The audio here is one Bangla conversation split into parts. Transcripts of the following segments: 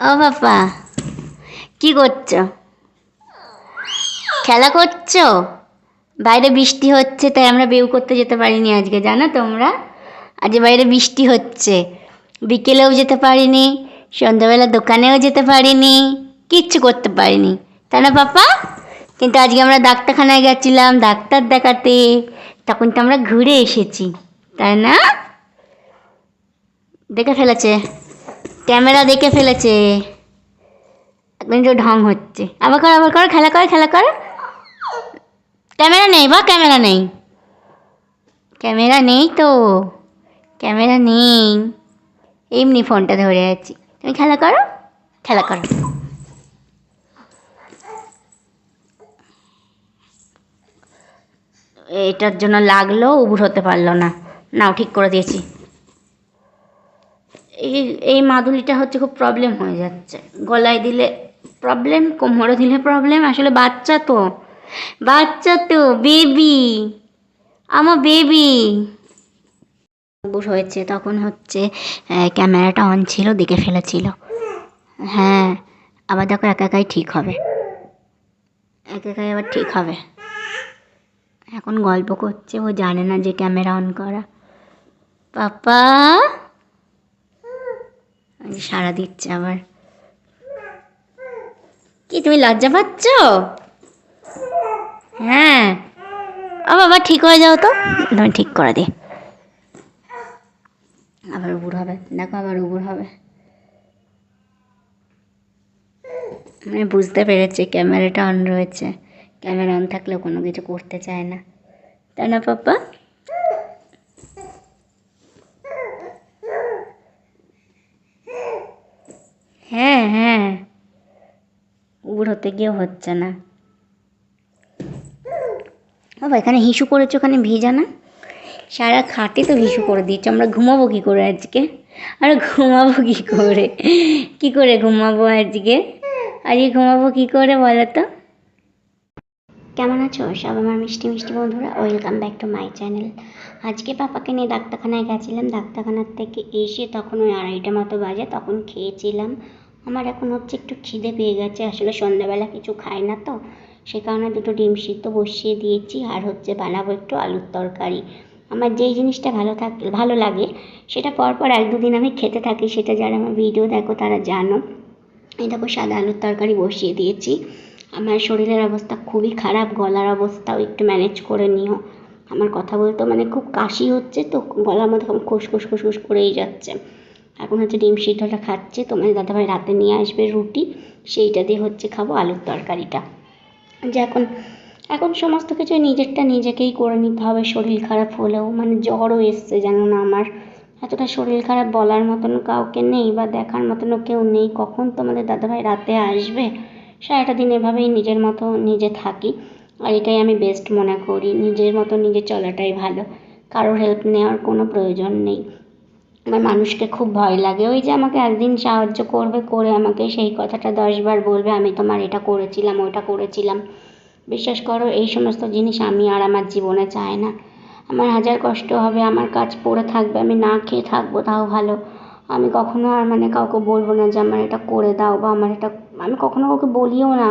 ও বাবা, কি করছো? খেলা করছো? বাইরে বৃষ্টি হচ্ছে তাই আমরা বেউ করতে যেতে পারিনি আজকে, জানো তোমরা? আজ বাইরে বৃষ্টি হচ্ছে, বিকেলেও যেতে পারিনি, সন্ধ্যাবেলা দোকানেও যেতে পারিনি, কিচ্ছু করতে পারিনি, তাই না পাপা? কিন্তু আজকে আমরা ডাক্তারখানায় গেছিলাম ডাক্তার দেখাতে, তখন তো আমরা ঘুরে এসেছি, তাই না? দেখে ফেলেছে, ক্যামেরা দেখে ফেলেছে, একদম যে ঢং হচ্ছে। আবার করো, আবার করো, খেলা করো, খেলা করো। ক্যামেরা নেই বা, ক্যামেরা নেই, ক্যামেরা নেই তো, ক্যামেরা নেই, এমনি ফোনটা ধরে আছি। তুমি খেলা করো, খেলা করো। এটার জন্য লাগলো, উবুর হতে পারলো না। নাও ঠিক করে দিয়েছি। এই এই মাদুলিটা হচ্ছে খুব প্রবলেম হয়ে যাচ্ছে, গলায় দিলে প্রবলেম, কোমরে দিলে প্রবলেম। আসলে বাচ্চা তো, বাচ্চা তো, বেবি, আমার বেবি। বুড়ো হয়েছে তখন হচ্ছে ক্যামেরাটা অন ছিল, দেখে ফেলেছিল। হ্যাঁ, আবার দেখো একা একাই ঠিক হবে, একা একাই আবার ঠিক হবে। এখন গল্প করছে, ও জানে না যে ক্যামেরা অন করা। পাপা সাড়া দিচ্ছে আবার। কি তুমি লজ্জা পাচ্ছ? হ্যাঁ, ও বাবা ঠিক হয়ে যাও তো, তুমি ঠিক করে দিই। আবার উবুর হবে, দেখো আবার উবুর হবে। মানে বুঝতে পেরেছি ক্যামেরাটা অন রয়েছে, ক্যামেরা অন থাকলেও কোনো কিছু করতে চায় না, তাই না পাপা? হ্যাঁ হ্যাঁ, উবুর হতে গিয়েও হচ্ছে না। বাবা এখানে হিসু করেছো, ওখানে ভিজা না? সারা খাটে তো হিসু করে দিয়েছো, আমরা ঘুমাবো কী করে আজকে? আরে ঘুমাবো কী করে, কী করে ঘুমাবো আজকে? আজকে ঘুমাবো কী করে বলো তো? কেমন আছো সব আমার মিষ্টি মিষ্টি বন্ধুরা? Welcome back to my channel. আজকে পাপাকে নিয়ে ডাক্তারখানায় গেছিলাম, ডাক্তারখানার থেকে এসে তখন ওই 2:30 মতো বাজে, তখন খেয়েছিলাম। আমার এখন হচ্ছে একটু খিদে পেয়ে গেছে, আসলে সন্ধ্যাবেলা কিছু খাই না তো, সে কারণে 2টো ডিম সিদ্ধ বসিয়ে দিয়েছি, আর হচ্ছে বানাবো একটু আলুর তরকারি। আমার যেই জিনিসটা ভালো লাগে সেটা পরপর 1-2 দিন আমি খেতে থাকি, সেটা যারা আমার ভিডিও দেখো তারা জানো। এই দেখো সাদা আলুর তরকারি বসিয়ে দিয়েছি। আমার শরীরের অবস্থা খুবই খারাপ, গলার অবস্থাও একটু ম্যানেজ করে নিও। আমার কথা বলতে মানে খুব কাশি হচ্ছে তো, গলার মধ্যে খুসখুস খুসখুস করেই যাচ্ছে। এখন হচ্ছে ডিম সিদ্ধটা খাচ্ছে, তোমাদের দাদাভাই রাতে নিয়ে আসবে রুটি, সেইটা দিয়ে হচ্ছে খাবো আলুর তরকারিটা। যে এখন এখন সমস্ত কিছু নিজেরটা নিজেকেই করে নিতে হবে, শরীর খারাপ হলেও, মানে জ্বরও এসছে জানো না আমার। এতটা শরীর খারাপ বলার মতন কাউকে নেই বা দেখার মতনও কেউ নেই। কখন তোমাদের দাদাভাই রাতে আসবে, সারাটা দিন এভাবেই নিজের মতো নিজে থাকি, আর এটাই আমি বেস্ট মনে করি। নিজের মতো নিজে চলাটাই ভালো, কারোর হেল্প নেওয়ার কোনো প্রয়োজন নেই। আমার মানুষকে খুব ভয় লাগে, ওই যে আমাকে একদিন সাহায্য করবে, করে আমাকে সেই কথাটা 10বার বলবে আমি তোমার এটা করেছিলাম ওটা করেছিলাম। বিশ্বাস করো এই সমস্ত জিনিস আমি আর আমার জীবনে চাই না। আমার হাজার কষ্ট হবে, আমার কাজ পড়ে থাকবে, আমি না খেয়ে থাকবো তাও ভালো, আমি কখনো আর মানে কাউকে বলবো না যে আমার এটা করে দাও, বা আমার এটা, আমি কখনো কাউকে বলিও না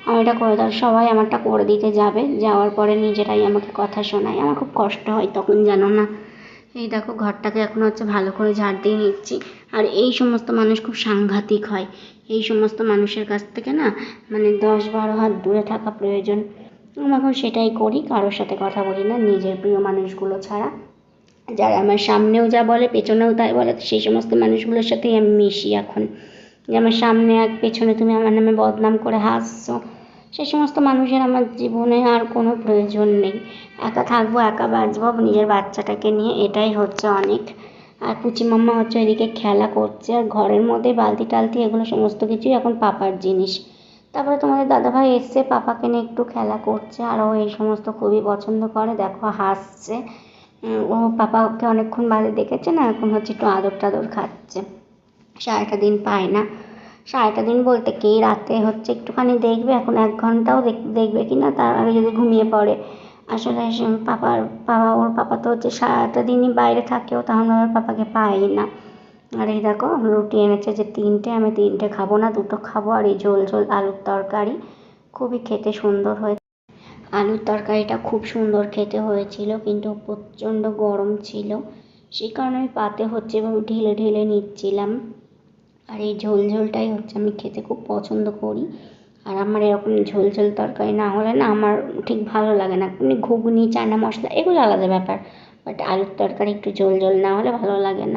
আমার এটা করে দাও। সবাই আমারটা করে দিতে যাবে, যাওয়ার পরে নিজেরাই আমাকে কথা শোনায়, আমার খুব কষ্ট হয় তখন জানো না। এই দেখো ঘরটাকে এখন হচ্ছে ভালো করে ঝাড় দিয়ে নিচ্ছি। আর এই সমস্ত মানুষ খুব সাংঘাতিক হয়, এই সমস্ত মানুষের কাছ থেকে না মানে 10-12 হাত দূরে থাকা প্রয়োজন। আমি এখন সেটাই করি, কারোর সাথে কথা বলি না নিজের প্রিয় মানুষগুলো ছাড়া। যারা আমার সামনেও যা বলে পেছনেও তাই বলে, সেই সমস্ত মানুষগুলোর সাথেই আমি মিশি এখন। যে আমার সামনে এক পেছনে তুমি আমার নামে বদনাম করে হাসছো, সেই সমস্ত মানুষের আমার জীবনে আর কোনো প্রয়োজন নেই। একা থাকবো, একা বাঁচবো নিজের বাচ্চাটাকে নিয়ে, এটাই হচ্ছে অনেক। আর পুচি মাম্মা হচ্ছে এদিকে খেলা করছে, আর ঘরের মধ্যে বালতি টালতি এগুলো সমস্ত কিছুই এখন পাপার জিনিস। তারপরে তোমাদের দাদাভাই এসছে, পাপাকে নিয়ে একটু খেলা করছে, আর ও এই সমস্ত খুবই পছন্দ করে, দেখো হাসছে। ও পাপাকে অনেকক্ষণ বাদে দেখেছে না, এখন হচ্ছে একটু আদর টাদর খাচ্ছে। সারাটা দিন পায় না, সারাটা দিন বলতে কি রাতে হচ্ছে একটুখানি দেখবে, এখন 1 ঘন্টাও দেখবে কি না, তার আগে যদি ঘুমিয়ে পড়ে। আসলে ওর পাপা তো হচ্ছে সারাটা দিনই বাইরে থাকেও, তখন ওর পাপাকে পায়ই না। আর এই দেখো রুটি এনেছে যে 3টে, আমি 3টে খাবো না, 2টো খাবো। আর এই ঝোল ঝোল আলুর তরকারি খুবই খেতে সুন্দর হয়েছে। আলুর তরকারিটা খুব সুন্দর খেতে হয়েছিল, কিন্তু প্রচণ্ড গরম ছিল, সেই কারণে আমি পাতে হচ্ছে এভাবে ঢেলে ঢেলে নিচ্ছিলাম। আর এই ঝোল ঝোলটাই হচ্ছে আমি খেতে খুব পছন্দ করি। আর আমার এরকম ঝোল ঝোল তরকারি না হলে না আমার ঠিক ভালো লাগে না। এমনি ঘুগনি চানা মশলা এগুলো আলাদা ব্যাপার, বাট আলুর তরকারি একটু ঝোল ঝোল না হলে ভালো লাগে না।